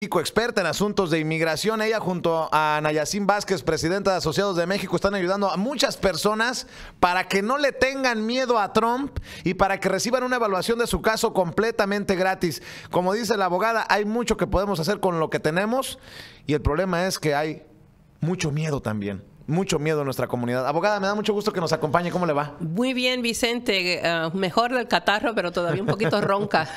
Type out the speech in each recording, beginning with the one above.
Experta en asuntos de inmigración. Ella junto a Nayacín Vázquez, presidenta de Asociados de México, están ayudando a muchas personas para que no le tengan miedo a Trump y para que reciban una evaluación de su caso completamente gratis. Como dice la abogada, hay mucho que podemos hacer con lo que tenemos y el problema es que hay mucho miedo también. Mucho miedo en nuestra comunidad. Abogada, me da mucho gusto que nos acompañe. ¿Cómo le va? Muy bien, Vicente. Mejor del catarro, pero todavía un poquito ronca.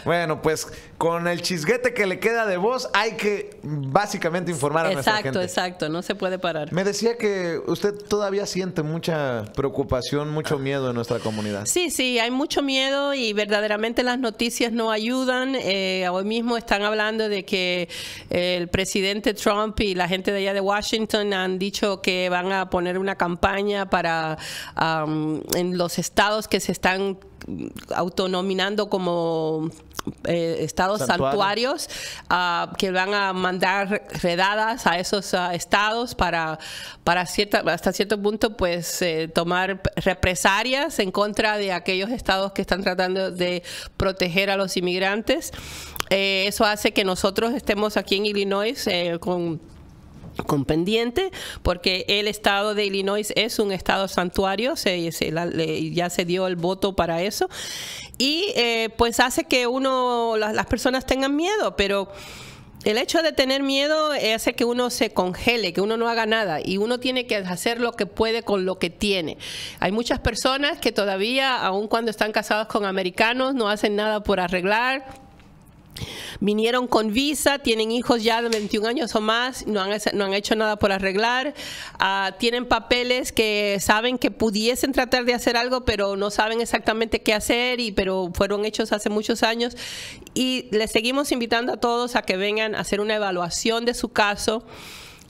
Bueno, pues con el chisguete que le queda de voz, hay que básicamente informar a nuestra gente. Exacto. No se puede parar. Me decía que usted todavía siente mucha preocupación, mucho miedo en nuestra comunidad. Sí, hay mucho miedo y verdaderamente las noticias no ayudan. Hoy mismo están hablando de que el presidente Trump y la gente de allá de Washington han dicho que van a poner una campaña para en los estados que se están autonominando como estados santuarios, que van a mandar redadas a esos estados para hasta cierto punto pues tomar represalias en contra de aquellos estados que están tratando de proteger a los inmigrantes. Eso hace que nosotros estemos aquí en Illinois con pendiente, porque el estado de Illinois es un estado santuario, ya se dio el voto para eso, y pues hace que las personas tengan miedo, pero el hecho de tener miedo hace que uno se congele, que uno no haga nada, y uno tiene que hacer lo que puede con lo que tiene. Hay muchas personas que todavía, aun cuando están casados con americanos, no hacen nada por arreglar. Vinieron con visa, tienen hijos ya de 21 años o más, no han hecho nada por arreglar, tienen papeles que saben que pudiesen tratar de hacer algo, pero no saben exactamente qué hacer, pero fueron hechos hace muchos años. Y les seguimos invitando a todos a que vengan a hacer una evaluación de su caso.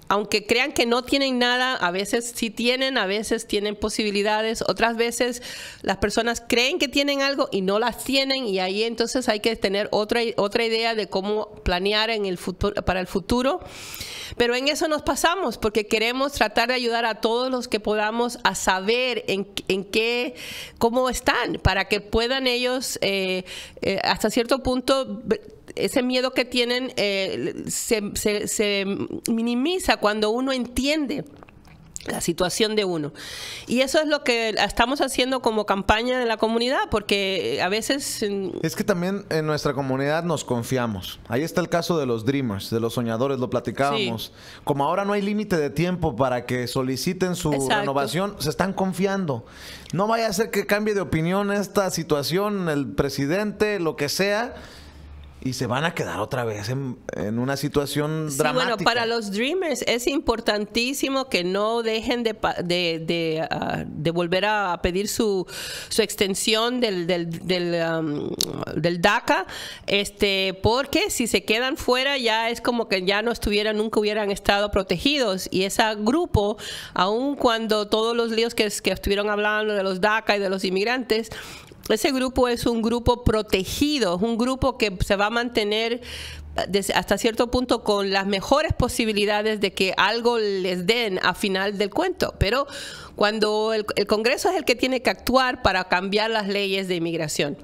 Aunque crean que no tienen nada, a veces sí tienen, a veces tienen posibilidades, otras veces las personas creen que tienen algo y no las tienen, y ahí entonces hay que tener otra idea de cómo planear en el futuro, para el futuro. Pero en eso nos pasamos, porque queremos tratar de ayudar a todos los que podamos a saber cómo están, para que puedan ellos hasta cierto punto, ese miedo que tienen se minimiza cuando uno entiende la situación de uno. Y eso es lo que estamos haciendo como campaña de la comunidad, porque a veces... Es que también en nuestra comunidad nos confiamos. Ahí está el caso de los Dreamers, de los soñadores, lo platicábamos. Sí. Como ahora no hay límite de tiempo para que soliciten su renovación, se están confiando. No vaya a ser que cambie de opinión esta situación, el presidente, lo que sea, y se van a quedar otra vez en una situación dramática. Bueno, para los Dreamers es importantísimo que no dejen de volver a pedir su extensión del DACA, porque si se quedan fuera ya es como que ya nunca hubieran estado protegidos. Y ese grupo, aun cuando todos los líos que estuvieron hablando de los DACA y de los inmigrantes, ese grupo es un grupo protegido, un grupo que se va a mantener hasta cierto punto con las mejores posibilidades de que algo les den a final del cuento. Pero cuando el Congreso es el que tiene que actuar para cambiar las leyes de inmigración.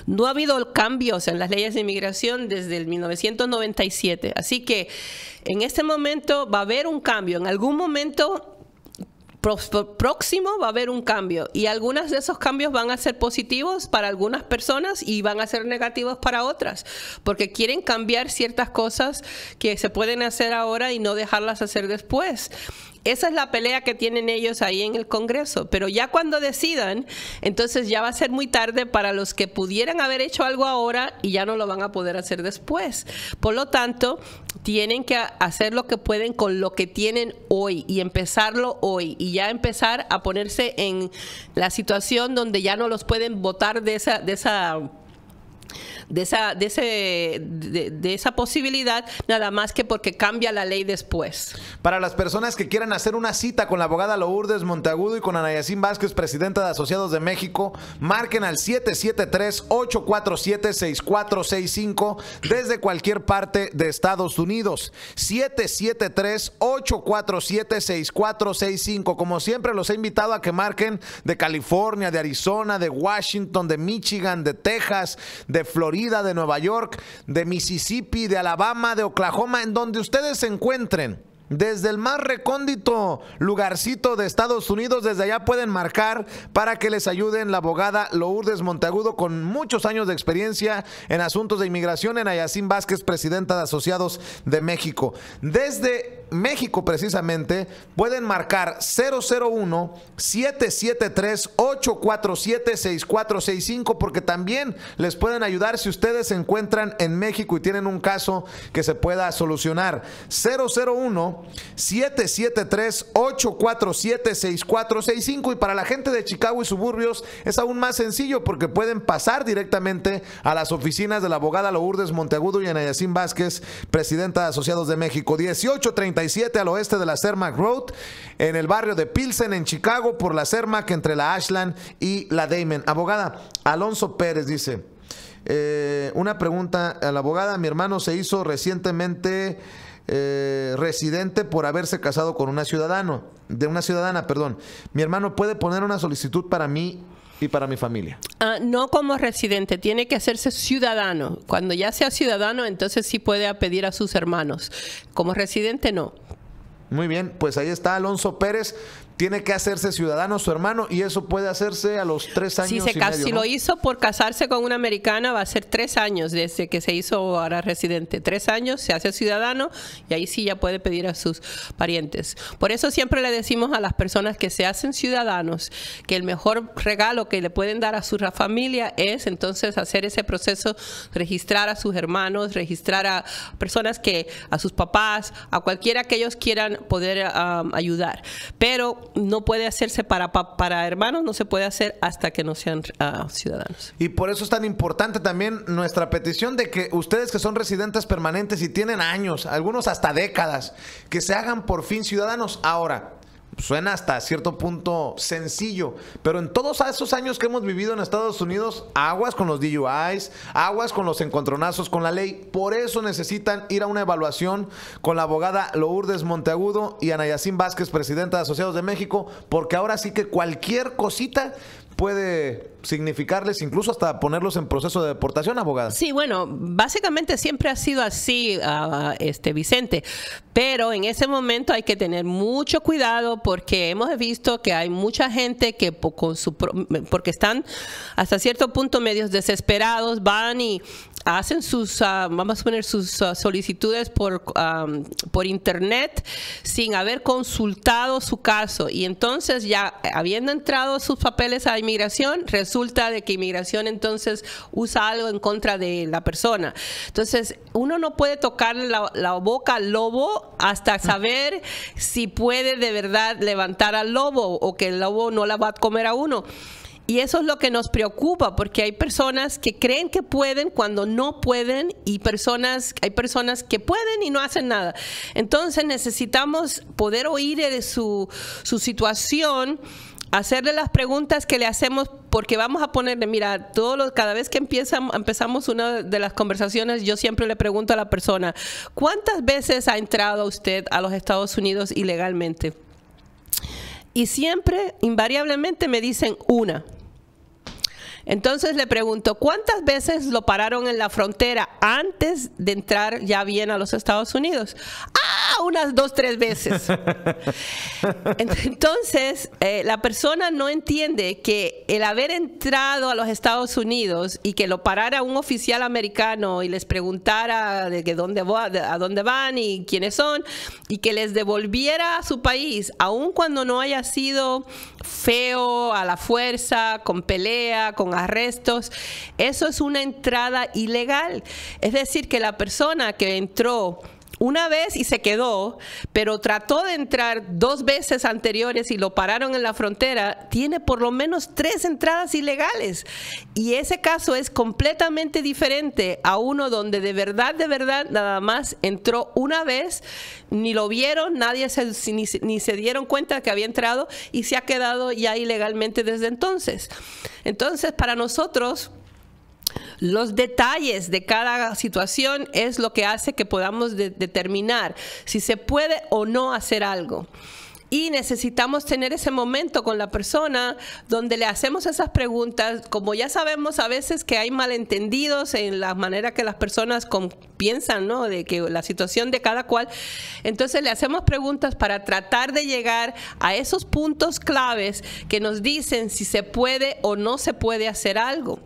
No ha habido cambios en las leyes de inmigración desde el 1997. Así que en este momento va a haber un cambio. En algún momento próximo va a haber un cambio, y algunos de esos cambios van a ser positivos para algunas personas y van a ser negativos para otras, porque quieren cambiar ciertas cosas que se pueden hacer ahora y no dejarlas hacer después. Esa es la pelea que tienen ellos ahí en el Congreso, pero ya cuando decidan, entonces ya va a ser muy tarde para los que pudieran haber hecho algo ahora y ya no lo van a poder hacer después. Por lo tanto, tienen que hacer lo que pueden con lo que tienen hoy y empezarlo hoy, y ya empezar a ponerse en la situación donde ya no los pueden votar de esa posibilidad, nada más que porque cambia la ley después. Para las personas que quieran hacer una cita con la abogada Lourdes Monteagudo y con Nayacín Vázquez, presidenta de Asociados de México, marquen al 773-847-6465 desde cualquier parte de Estados Unidos. 773-847-6465. Como siempre, los he invitado a que marquen de California, de Arizona, de Washington, de Michigan, de Texas, de de Florida, de Nueva York, de Mississippi, de Alabama, de Oklahoma, en donde ustedes se encuentren. Desde el más recóndito lugarcito de Estados Unidos, desde allá pueden marcar para que les ayuden la abogada Lourdes Monteagudo, con muchos años de experiencia en asuntos de inmigración, en Nayacín Vázquez, presidenta de Asociados de México. Desde México, precisamente, pueden marcar 001-773-847-6465, porque también les pueden ayudar si ustedes se encuentran en México y tienen un caso que se pueda solucionar. 001-773-847-6465. Y para la gente de Chicago y suburbios es aún más sencillo, porque pueden pasar directamente a las oficinas de la abogada Lourdes Monteagudo y Nayacín Vázquez, presidenta de Asociados de México. 1837 al oeste de la Cermak Road, en el barrio de Pilsen, en Chicago, por la Cermak, entre la Ashland y la Damon. Abogada, Alonso Pérez dice, una pregunta a la abogada: mi hermano se hizo recientemente residente por haberse casado con una ciudadana. Mi hermano puede poner una solicitud para mí y para mi familia. No como residente, tiene que hacerse ciudadano. Cuando ya sea ciudadano, entonces sí puede pedir a sus hermanos. Como residente, no. Muy bien, pues ahí está Alonso Pérez. Tiene que hacerse ciudadano su hermano, y eso puede hacerse a los 3 años y medio, ¿no? Si lo hizo por casarse con una americana, va a ser 3 años desde que se hizo ahora residente. 3 años, se hace ciudadano, y ahí sí ya puede pedir a sus parientes. Por eso siempre le decimos a las personas que se hacen ciudadanos que el mejor regalo que le pueden dar a su familia es entonces hacer ese proceso, registrar a sus hermanos, registrar a personas a sus papás, a cualquiera que ellos quieran poder ayudar. Pero no puede hacerse para hermanos, no se puede hacer hasta que no sean ciudadanos. Y por eso es tan importante también nuestra petición de que ustedes que son residentes permanentes y tienen años, algunos hasta décadas, que se hagan por fin ciudadanos. Ahora, suena hasta cierto punto sencillo, pero en todos esos años que hemos vivido en Estados Unidos, aguas con los DUIs, aguas con los encontronazos con la ley. Por eso necesitan ir a una evaluación con la abogada Lourdes Monteagudo y Nayacín Vázquez, presidenta de Asociados de México, porque ahora sí que cualquier cosita puede significarles incluso hasta ponerlos en proceso de deportación, abogada. Sí, bueno, básicamente siempre ha sido así, Vicente, pero en ese momento hay que tener mucho cuidado, porque hemos visto que hay mucha gente que porque están hasta cierto punto medios desesperados, van y hacen sus, vamos a poner sus solicitudes por internet sin haber consultado su caso, y entonces ya habiendo entrado sus papeles a inmigración, resulta de que inmigración entonces usa algo en contra de la persona. Entonces uno no puede tocar la boca al lobo hasta saber si puede de verdad levantar al lobo, o que el lobo no la va a comer a uno. Y eso es lo que nos preocupa, porque hay personas que creen que pueden cuando no pueden, y hay personas que pueden y no hacen nada. Entonces necesitamos poder oír de su situación, hacerle las preguntas que le hacemos, porque vamos a ponerle, mira, cada vez que empezamos una de las conversaciones, yo siempre le pregunto a la persona: ¿cuántas veces ha entrado usted a los Estados Unidos ilegalmente? Y siempre, invariablemente, me dicen una. Entonces le pregunto: ¿cuántas veces lo pararon en la frontera antes de entrar ya bien a los Estados Unidos? Unas 2, 3 veces. Entonces, la persona no entiende que el haber entrado a los Estados Unidos y que lo parara un oficial americano y les preguntara de que a dónde van y quiénes son, y que les devolviera a su país, aun cuando no haya sido feo, a la fuerza, con pelea, con arrestos, eso es una entrada ilegal. Es decir, que la persona que entró una vez y se quedó, pero trató de entrar 2 veces anteriores y lo pararon en la frontera, tiene por lo menos 3 entradas ilegales. Y ese caso es completamente diferente a uno donde de verdad, nada más entró una vez, ni lo vieron, ni se dieron cuenta de que había entrado, y se ha quedado ya ilegalmente desde entonces. Entonces, para nosotros, los detalles de cada situación es lo que hace que podamos determinar si se puede o no hacer algo. Y necesitamos tener ese momento con la persona donde le hacemos esas preguntas. Como ya sabemos a veces que hay malentendidos en la manera que las personas piensan, ¿no? De que la situación de cada cual. Entonces le hacemos preguntas para tratar de llegar a esos puntos claves que nos dicen si se puede o no se puede hacer algo.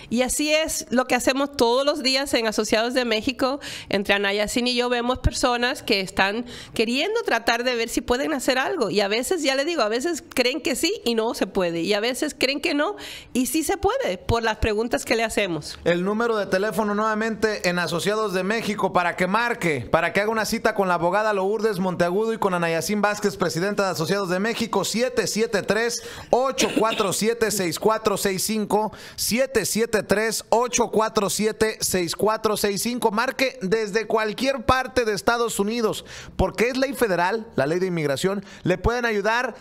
Y así es lo que hacemos todos los días en Asociados de México. Entre Anayacín y yo vemos personas que están queriendo tratar de ver si pueden hacer algo. Y a veces, ya le digo, a veces creen que sí y no se puede. Y a veces creen que no y sí se puede por las preguntas que le hacemos. El número de teléfono nuevamente en Asociados de México para que marque, para que haga una cita con la abogada Lourdes Monteagudo y con Anayacín Vázquez, presidenta de Asociados de México, 773-847-6465, 773-847-6465. Marque desde cualquier parte de Estados Unidos, porque es ley federal, la ley de inmigración. Le pueden ayudar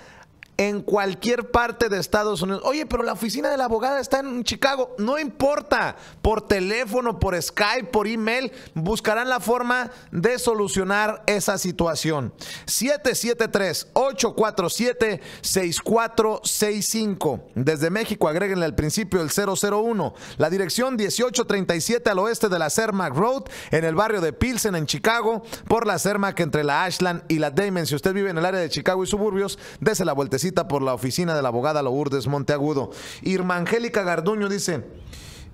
en cualquier parte de Estados Unidos. Oye, pero la oficina de la abogada está en Chicago. No importa, por teléfono, por Skype, por email, buscarán la forma de solucionar esa situación. 773-847-6465. Desde México, agréguenle al principio el 001. La dirección 1837 al oeste de la Cermak Road, en el barrio de Pilsen, en Chicago, por la Cermak entre la Ashland y la Damon. Si usted vive en el área de Chicago y suburbios, dese la vueltecita por la oficina de la abogada Lourdes Monteagudo. Irma Angélica Garduño dice: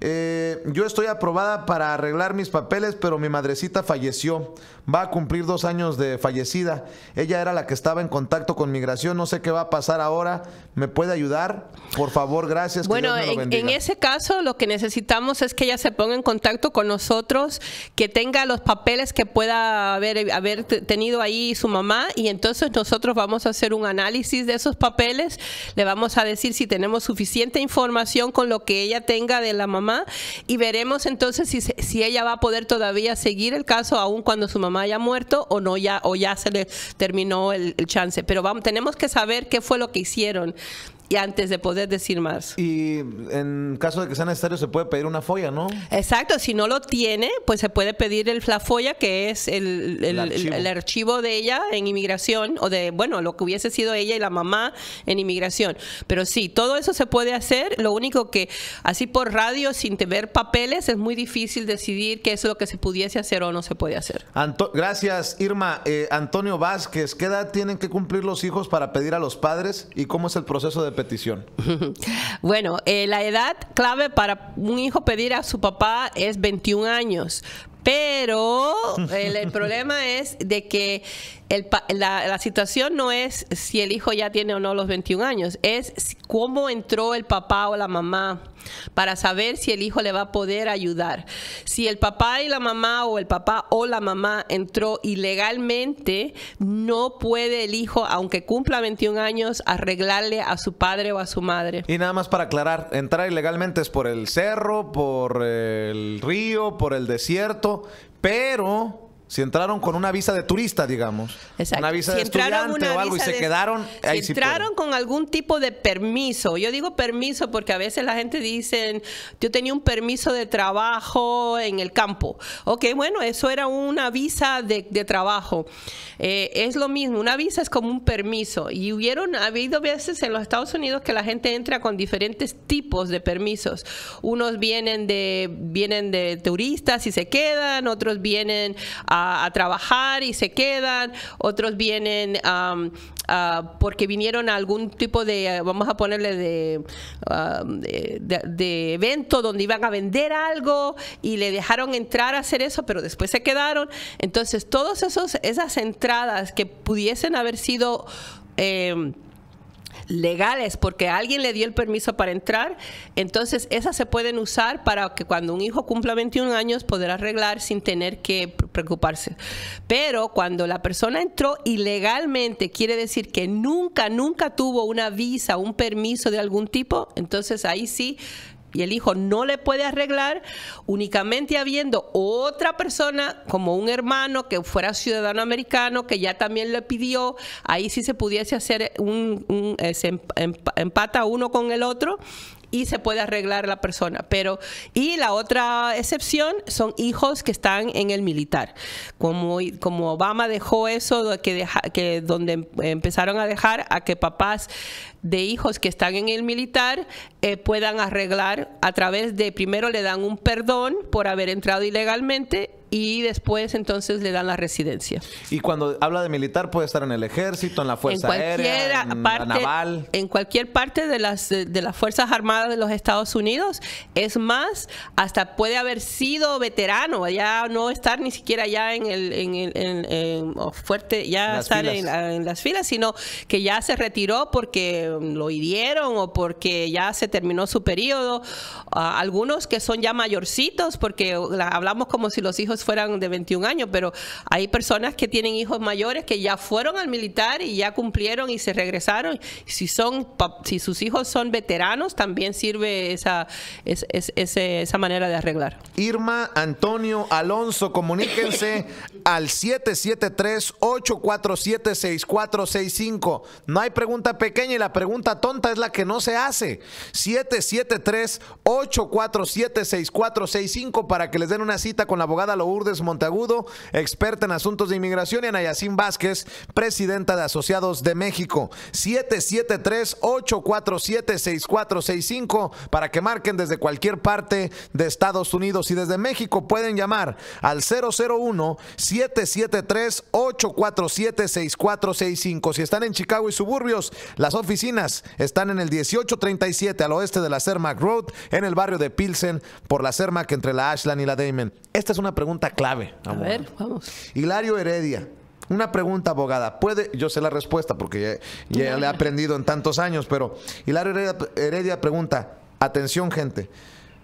yo estoy aprobada para arreglar mis papeles, pero mi madrecita falleció. Va a cumplir 2 años de fallecida. Ella era la que estaba en contacto con migración. No sé qué va a pasar ahora. ¿Me puede ayudar? Por favor, gracias. Bueno, en ese caso lo que necesitamos es que ella se ponga en contacto con nosotros, que tenga los papeles que pueda haber tenido ahí su mamá, y entonces nosotros vamos a hacer un análisis de esos papeles. Le vamos a decir si tenemos suficiente información con lo que ella tenga de la mamá, y veremos entonces si ella va a poder todavía seguir el caso aún cuando su mamá haya muerto o no, ya se le terminó el chance. Pero tenemos que saber qué fue lo que hicieron y antes de poder decir más. Y en caso de que sea necesario se puede pedir una FOIA, ¿no? Exacto, si no lo tiene, pues se puede pedir la FOIA, que es el archivo de ella en inmigración, o de, bueno, lo que hubiese sido ella y la mamá en inmigración. Pero sí, todo eso se puede hacer. Lo único que así por radio, sin ver papeles, es muy difícil decidir qué es lo que se pudiese hacer o no se puede hacer. Gracias, Irma. Antonio Vázquez, ¿qué edad tienen que cumplir los hijos para pedir a los padres y cómo es el proceso de petición? Bueno, la edad clave para un hijo pedir a su papá es 21 años. Pero el problema es de que la situación no es si el hijo ya tiene o no los 21 años, es cómo entró el papá o la mamá, para saber si el hijo le va a poder ayudar. Si el papá y la mamá, o el papá o la mamá entró ilegalmente, no puede el hijo, aunque cumpla 21 años, arreglarle a su padre o a su madre. Y nada más para aclarar, entrar ilegalmente es por el cerro, por el río, por el desierto, pero si entraron con una visa de turista, digamos, exacto, una visa de estudiante o algo, y se quedaron, ahí sí entraron con algún tipo de permiso. Yo digo permiso porque a veces la gente dice, yo tenía un permiso de trabajo en el campo. Ok, bueno, eso era una visa de trabajo. Es lo mismo, una visa es como un permiso. Y ha habido veces en los Estados Unidos que la gente entra con diferentes tipos de permisos. Unos vienen de turistas y se quedan, otros vienen a trabajar y se quedan, otros vienen porque vinieron a algún tipo de, vamos a ponerle de evento donde iban a vender algo y le dejaron entrar a hacer eso, pero después se quedaron. Entonces, todas esas entradas que pudiesen haber sido legales porque alguien le dio el permiso para entrar, entonces esas se pueden usar para que cuando un hijo cumpla 21 años poder arreglar sin tener que preocuparse. Pero cuando la persona entró ilegalmente, quiere decir que nunca tuvo una visa, un permiso de algún tipo, entonces ahí sí, y el hijo no le puede arreglar, únicamente habiendo otra persona, como un hermano que fuera ciudadano americano, que ya también le pidió, ahí sí se pudiese hacer se empata uno con el otro, y se puede arreglar la persona. Y la otra excepción son hijos que están en el militar. Como Obama dejó eso, donde empezaron a dejar a que papás de hijos que están en el militar puedan arreglar a través de, primero le dan un perdón por haber entrado ilegalmente y después entonces le dan la residencia. Y cuando habla de militar puede estar en el ejército, en la Fuerza Aérea, en la naval. En cualquier parte de las Fuerzas Armadas de los Estados Unidos. Es más, hasta puede haber sido veterano, ya no estar ni siquiera ya en las filas, sino que ya se retiró porque lo hirieron o porque ya se terminó su periodo. Algunos que son ya mayorcitos, porque hablamos como si los hijos fueran de 21 años, pero hay personas que tienen hijos mayores que ya fueron al militar y ya cumplieron y se regresaron. Si sus hijos son veteranos, también sirve esa manera de arreglar. Irma, Antonio, Alonso, comuníquense al 773-847-6465. No hay pregunta pequeña y la pregunta tonta es la que no se hace. 773-847-6465 para que les den una cita con la abogada Lourdes Monteagudo, experta en asuntos de inmigración, y a Nayacín Vázquez, presidenta de Asociados de México. 773-847-6465 para que marquen desde cualquier parte de Estados Unidos, y desde México pueden llamar al 001-773-847-6465. Si están en Chicago y suburbios, las oficinas están en el 1837 al oeste de la Cermak Road, en el barrio de Pilsen, por la Cermak entre la Ashland y la Damon. Esta es una pregunta clave, abogada. A ver, vamos. Hilario Heredia. Una pregunta, abogada. Yo sé la respuesta porque ya le he aprendido en tantos años, pero Hilario Heredia pregunta, atención gente,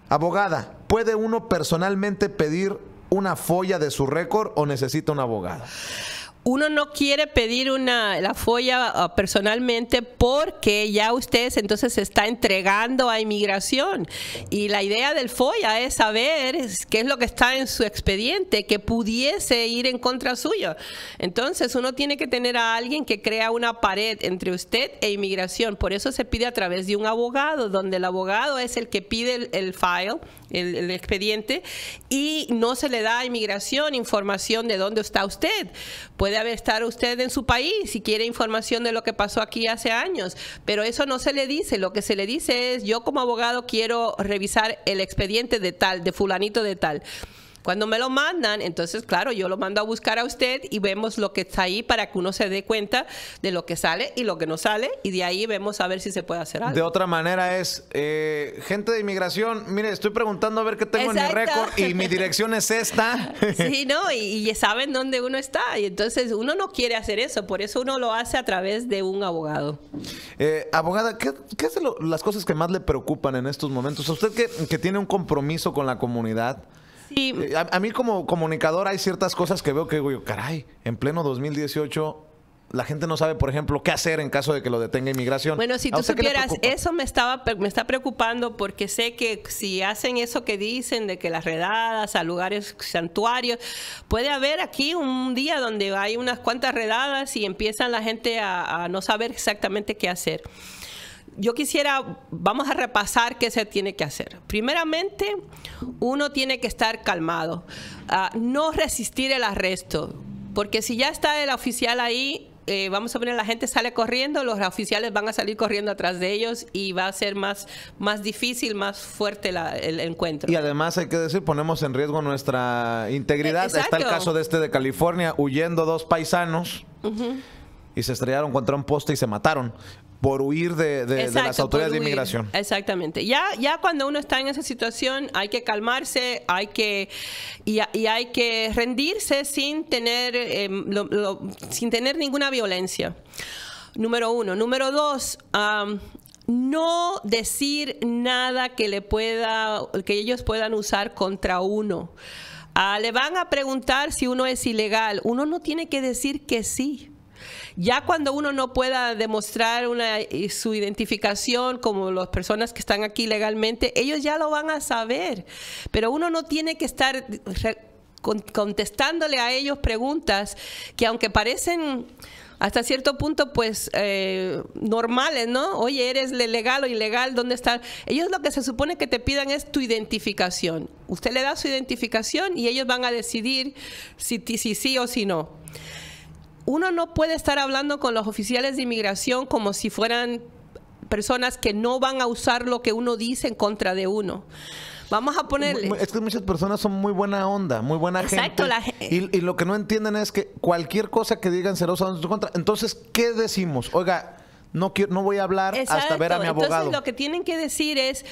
abogada, ¿puede uno personalmente pedir una folla de su récord o necesita un abogado? Uno no quiere pedir la folla personalmente porque ya usted entonces se está entregando a inmigración. Y la idea del folla es saber qué es lo que está en su expediente que pudiese ir en contra suyo. Entonces uno tiene que tener a alguien que crea una pared entre usted e inmigración. Por eso se pide a través de un abogado, donde el abogado es el que pide el file, el expediente, y no se le da a inmigración información de dónde está usted. Puede estar usted en su país si quiere información de lo que pasó aquí hace años, pero eso no se le dice. Lo que se le dice es, yo como abogado quiero revisar el expediente de tal, de fulanito de tal. Cuando me lo mandan, entonces, claro, yo lo mando a buscar a usted y vemos lo que está ahí para que uno se dé cuenta de lo que sale y lo que no sale, y de ahí vemos a ver si se puede hacer algo. De otra manera es, gente de inmigración, mire, estoy preguntando a ver qué tengo en mi récord y mi dirección es esta. Sí, ¿no? Y saben dónde uno está, y entonces uno no quiere hacer eso, por eso uno lo hace a través de un abogado. Abogada, ¿qué es las cosas que más le preocupan en estos momentos? Usted que tiene un compromiso con la comunidad. Sí. A mí como comunicador hay ciertas cosas que veo que digo, caray, en pleno 2018 la gente no sabe, por ejemplo, qué hacer en caso de que lo detenga inmigración. Bueno, si tú supieras, eso me está preocupando, porque sé que si hacen eso que dicen de que las redadas a lugares santuarios, puede haber aquí un día donde hay unas cuantas redadas y empiezan la gente a no saber exactamente qué hacer. Yo vamos a repasar qué se tiene que hacer. Primeramente, uno tiene que estar calmado, no resistir el arresto, porque si ya está el oficial ahí, vamos a poner, la gente sale corriendo, los oficiales van a salir corriendo atrás de ellos y va a ser más difícil, más fuerte el encuentro. Y además hay que decir, ponemos en riesgo nuestra integridad. Exacto. Está el caso de California, huyendo dos paisanos y se estrellaron contra un poste y se mataron por huir de las autoridades de inmigración. Exactamente. Ya cuando uno está en esa situación hay que calmarse, hay que rendirse sin tener ninguna violencia. Número uno. Número dos, no decir nada que ellos puedan usar contra uno. Le van a preguntar si uno es ilegal. Uno no tiene que decir que sí. Ya cuando uno no pueda demostrar su identificación como las personas que están aquí legalmente, ellos ya lo van a saber. Pero uno no tiene que estar contestándole a ellos preguntas que, aunque parecen hasta cierto punto, pues, normales, ¿no? Oye, ¿eres legal o ilegal? ¿Dónde está? Ellos lo que se supone que te pidan es tu identificación. Usted le da su identificación y ellos van a decidir si sí o si no. Uno no puede estar hablando con los oficiales de inmigración como si fueran personas que no van a usar lo que uno dice en contra de uno. Vamos a ponerle. Es que muchas personas son muy buena onda, muy buena Exacto, gente. Y lo que no entienden es que cualquier cosa que digan será usada en su contra. Entonces, ¿qué decimos? Oiga, no voy a hablar hasta ver a mi abogado. Entonces, lo que tienen que decir es,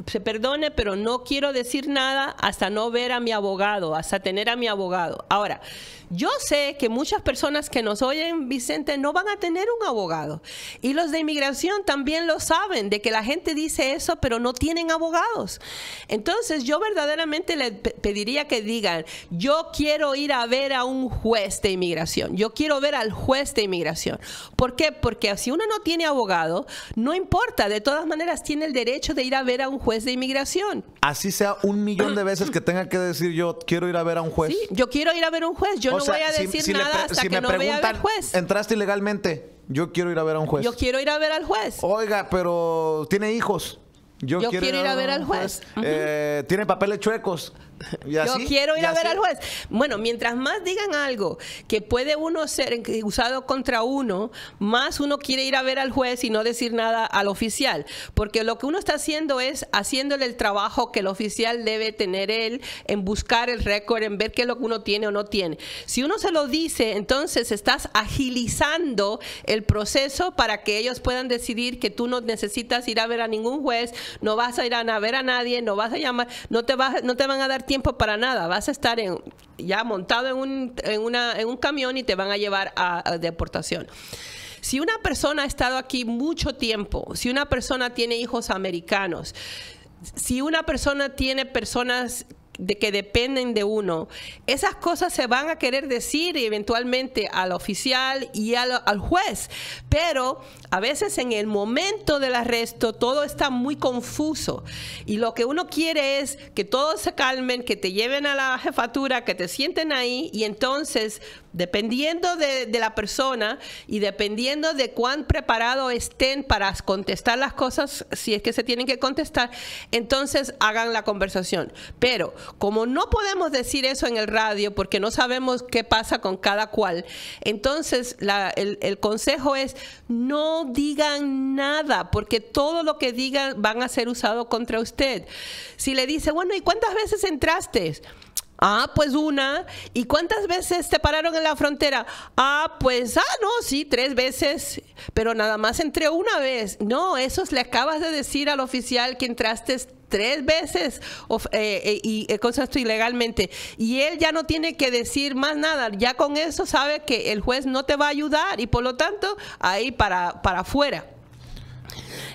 se perdone, pero no quiero decir nada hasta no ver a mi abogado, hasta tener a mi abogado. Ahora, yo sé que muchas personas que nos oyen, Vicente, no van a tener un abogado. Y los de inmigración también lo saben, de que la gente dice eso, pero no tienen abogados. Entonces, yo verdaderamente les pediría que digan, yo quiero ir a ver a un juez de inmigración. Yo quiero ver al juez de inmigración. ¿Por qué? Porque si uno no tiene abogado, no importa. De todas maneras, tiene el derecho de ir a ver a un juez de inmigración. Así sea 1,000,000 de veces que tenga que decir yo quiero ir a ver a un juez. Sí, yo quiero ir a ver a un juez. Yo no voy a decir nada hasta que no vea al juez. ¿Entraste ilegalmente? Yo quiero ir a ver a un juez. Yo quiero ir a ver al juez. Oiga, pero tiene hijos. Yo quiero ir a ver al juez. Tiene papeles chuecos. ¿Y así? Yo quiero ir a ver al juez. Bueno, mientras más digan algo que puede uno ser usado contra uno, más uno quiere ir a ver al juez y no decir nada al oficial. Porque lo que uno está haciendo es haciéndole el trabajo que el oficial debe tener él en buscar el récord, en ver qué es lo que uno tiene o no tiene. Si uno se lo dice, entonces estás agilizando el proceso para que ellos puedan decidir que tú no necesitas ir a ver a ningún juez, no vas a ir a ver a nadie, no vas a llamar, no te van a dar tiempo para nada, vas a estar ya montado en un camión y te van a llevar a deportación. Si una persona ha estado aquí mucho tiempo, si una persona tiene hijos americanos, si una persona tiene personas que dependen de uno, esas cosas se van a querer decir eventualmente al oficial y al juez, pero a veces en el momento del arresto todo está muy confuso y lo que uno quiere es que todos se calmen, que te lleven a la jefatura, que te sienten ahí y entonces dependiendo de la persona y dependiendo de cuán preparado estén para contestar las cosas, si es que se tienen que contestar, entonces hagan la conversación. Pero como no podemos decir eso en el radio porque no sabemos qué pasa con cada cual, entonces el consejo es no digan nada porque todo lo que digan van a ser usado contra usted. Si le dice, bueno, ¿y cuántas veces entraste? Ah, pues una. ¿Y cuántas veces te pararon en la frontera? Ah, pues, no, sí, 3 veces, pero nada más entré una vez. No, eso le acabas de decir al oficial que entraste 3 veces y cosas ilegalmente. Y él ya no tiene que decir más nada. Ya con eso sabe que el juez no te va a ayudar y por lo tanto, ahí para afuera.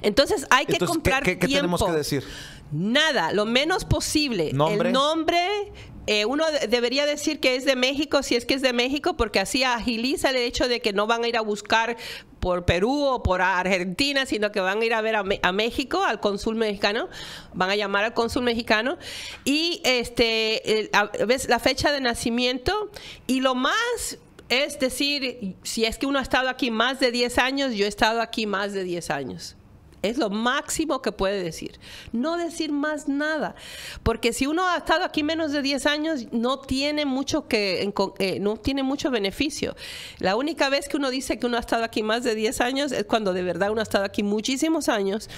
Entonces hay que comprar ¿qué tenemos que decir? Nada, lo menos posible. ¿Nombre? El nombre... uno debería decir que es de México, si es que es de México, porque así agiliza el hecho de que no van a ir a buscar por Perú o por Argentina, sino que van a ir a ver a México, al cónsul mexicano, van a llamar al cónsul mexicano, y la fecha de nacimiento, y lo más es decir, si es que uno ha estado aquí más de 10 años, yo he estado aquí más de 10 años. Es lo máximo que puede decir. No decir más nada. Porque si uno ha estado aquí menos de 10 años, no tiene mucho no tiene mucho beneficio. La única vez que uno dice que uno ha estado aquí más de 10 años es cuando de verdad uno ha estado aquí muchísimos años.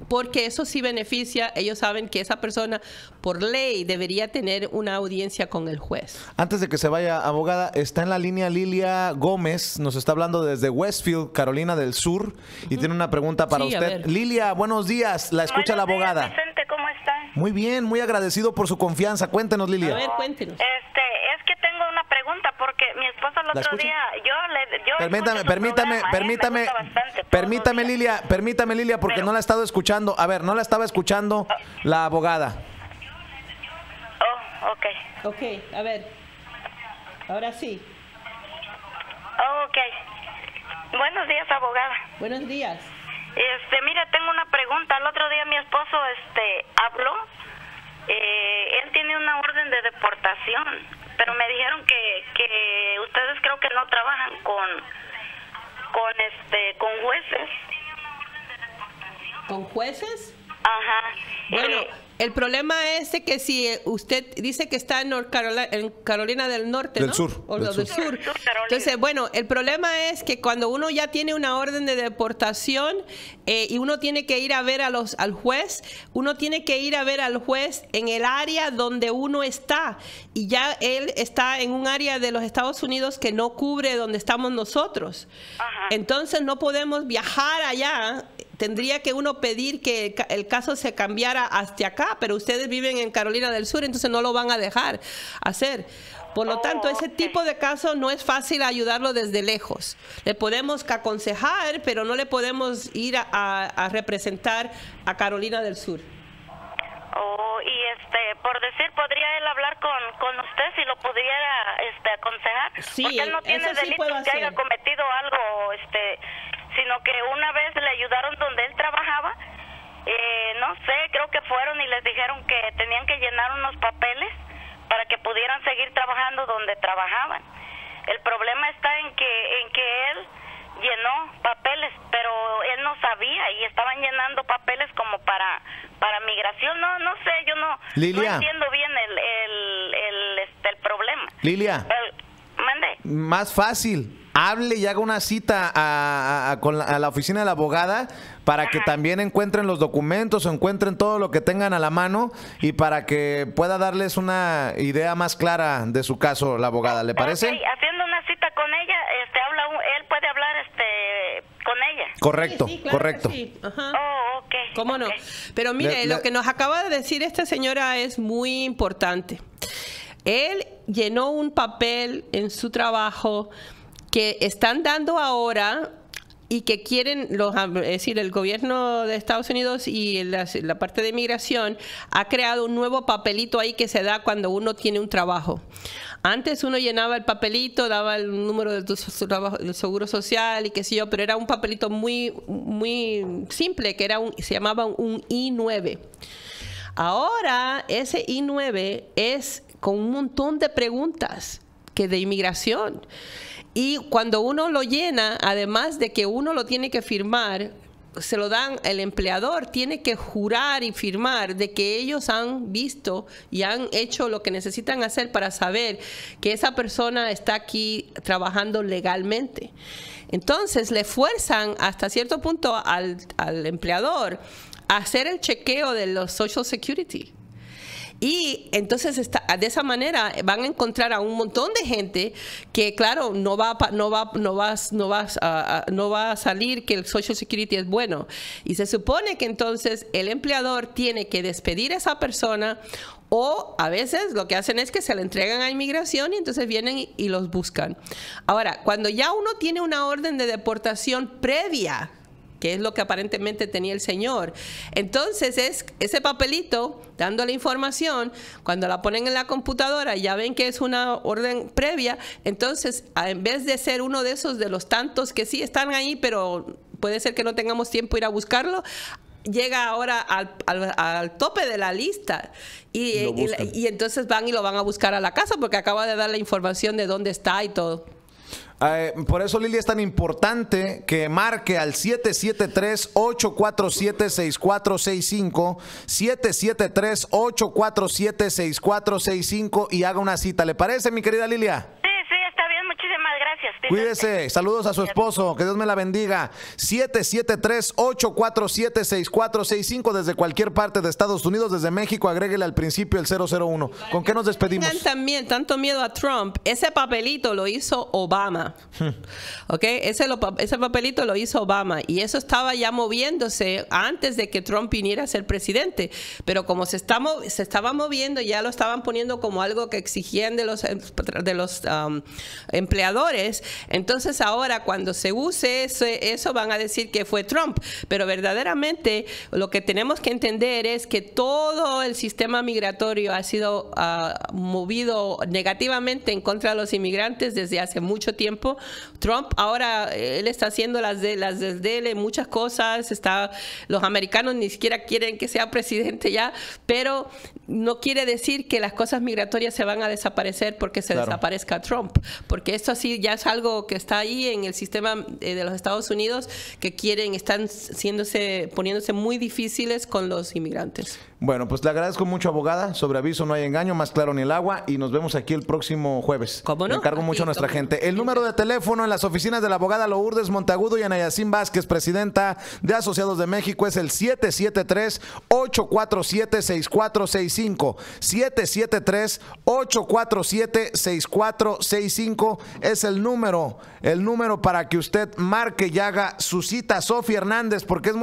Porque eso sí beneficia, ellos saben que esa persona por ley debería tener una audiencia con el juez. Antes de que se vaya, abogada, está en la línea Lilia Gómez, nos está hablando desde Westfield, Carolina del Sur, y tiene una pregunta para usted. Lilia, buenos días, la escucha la abogada. Vicente, ¿cómo está? Muy bien, muy agradecido por su confianza. Cuéntenos, Lilia. A ver, cuéntenos. Es que tengo una pregunta porque mi esposo el otro día, Permítame, Lilia, porque no la he estado escuchando. A ver, no la estaba escuchando la abogada. Oh, ok. Ok, a ver. Ahora sí. Oh, ok. Buenos días, abogada. Buenos días. Mira, tengo una pregunta. El otro día mi esposo, habló. Él tiene una orden de deportación, pero me dijeron que ustedes creo que no trabajan con jueces. ¿Con jueces? Ajá. Bueno, el problema es de que si usted dice que está en Carolina del Norte, del ¿no? sur, O del del sur. sur. Entonces, bueno, el problema es que cuando uno ya tiene una orden de deportación y uno tiene que ir a ver al juez, uno tiene que ir a ver al juez en el área donde uno está. Y ya él está en un área de los Estados Unidos que no cubre donde estamos nosotros. Ajá. Entonces no podemos viajar allá. Tendría que uno pedir que el caso se cambiara hasta acá, pero ustedes viven en Carolina del Sur, entonces no lo van a dejar hacer. Por lo tanto, ese tipo de casos no es fácil ayudarlo desde lejos. Le podemos aconsejar, pero no le podemos ir a representar a Carolina del Sur. Y por decir, ¿podría él hablar con usted si lo pudiera aconsejar? Sí, porque él no tiene eso sí delitos puedo que haya hacer. cometido algo, sino que una vez le ayudaron donde él trabajaba, no sé, creo que fueron y les dijeron que tenían que llenar unos papeles para que pudieran seguir trabajando donde trabajaban. El problema está en que él llenó papeles, pero él no sabía y estaban llenando papeles como para migración. No sé, yo no entiendo bien el problema. Lilia, Mande. más fácil. Hable y haga una cita a la oficina de la abogada para que también encuentren los documentos o encuentren todo lo que tengan a la mano y para que pueda darles una idea más clara de su caso la abogada. ¿Le parece? Okay, haciendo una cita con ella, él puede hablar con ella. Correcto, Sí, claro correcto. que sí. Ajá. Ok. ¿Cómo no? Pero mire, lo que nos acaba de decir esta señora es muy importante. Él llenó un papel en su trabajo que están dando ahora y que quieren, es decir, el gobierno de Estados Unidos y la parte de inmigración ha creado un nuevo papelito ahí que se da cuando uno tiene un trabajo. Antes uno llenaba el papelito, daba el número del seguro social y qué sé yo, pero era un papelito muy, muy simple, que se llamaba un I-9. Ahora ese I-9 es con un montón de preguntas que de inmigración. Y cuando uno lo llena, además de que uno lo tiene que firmar, se lo dan, el empleador tiene que jurar y firmar de que ellos han visto y han hecho lo que necesitan hacer para saber que esa persona está aquí trabajando legalmente. Entonces le fuerzan hasta cierto punto al empleador a hacer el chequeo de los Social Security. Y entonces de esa manera van a encontrar a un montón de gente que, claro, no va a salir que el Social Security es bueno. Y se supone que entonces el empleador tiene que despedir a esa persona, o a veces lo que hacen es que se le entregan a inmigración y entonces vienen y los buscan. Ahora, cuando ya uno tiene una orden de deportación previa, que es lo que aparentemente tenía el señor, entonces es ese papelito dando la información, cuando la ponen en la computadora ya ven que es una orden previa, entonces en vez de ser uno de esos de los tantos que sí están ahí, pero puede ser que no tengamos tiempo de ir a buscarlo, llega ahora al tope de la lista y entonces van y lo van a buscar a la casa porque acaba de dar la información de dónde está y todo. Por eso, Lilia, es tan importante que marque al 773-847-6465, 773-847-6465 y haga una cita. ¿Le parece, mi querida Lilia? Sí, está bien. Muchísimas gracias. Cuídese. Saludos a su esposo. Que Dios me la bendiga. 773-847-6465 desde cualquier parte de Estados Unidos, desde México. Agréguele al principio el 001. ¿Con qué nos despedimos? Tengan también tanto miedo a Trump. Ese papelito lo hizo Obama. ¿Ok? Ese papelito lo hizo Obama. Y eso estaba ya moviéndose antes de que Trump viniera a ser presidente. Pero como se estaba moviendo, ya lo estaban poniendo como algo que exigían de los empleadores. Entonces ahora cuando se use eso van a decir que fue Trump, pero verdaderamente lo que tenemos que entender es que todo el sistema migratorio ha sido movido negativamente en contra de los inmigrantes desde hace mucho tiempo. Trump ahora él está haciendo las de él en muchas cosas, los americanos ni siquiera quieren que sea presidente ya, pero no quiere decir que las cosas migratorias se van a desaparecer porque se desaparezca Trump, porque esto así ya es algo algo que está ahí en el sistema de los Estados Unidos que están poniéndose muy difíciles con los inmigrantes. Bueno, pues le agradezco mucho, abogada. Sobre aviso no hay engaño, más claro ni el agua. Y nos vemos aquí el próximo jueves. ¿Cómo no? Le encargo mucho a nuestra gente. El número de teléfono en las oficinas de la abogada Lourdes Monteagudo y Anayacín Vázquez, presidenta de Asociados de México, es el 773-847-6465. 773-847-6465 es el número para que usted marque y haga su cita. Sofía Hernández, porque es muy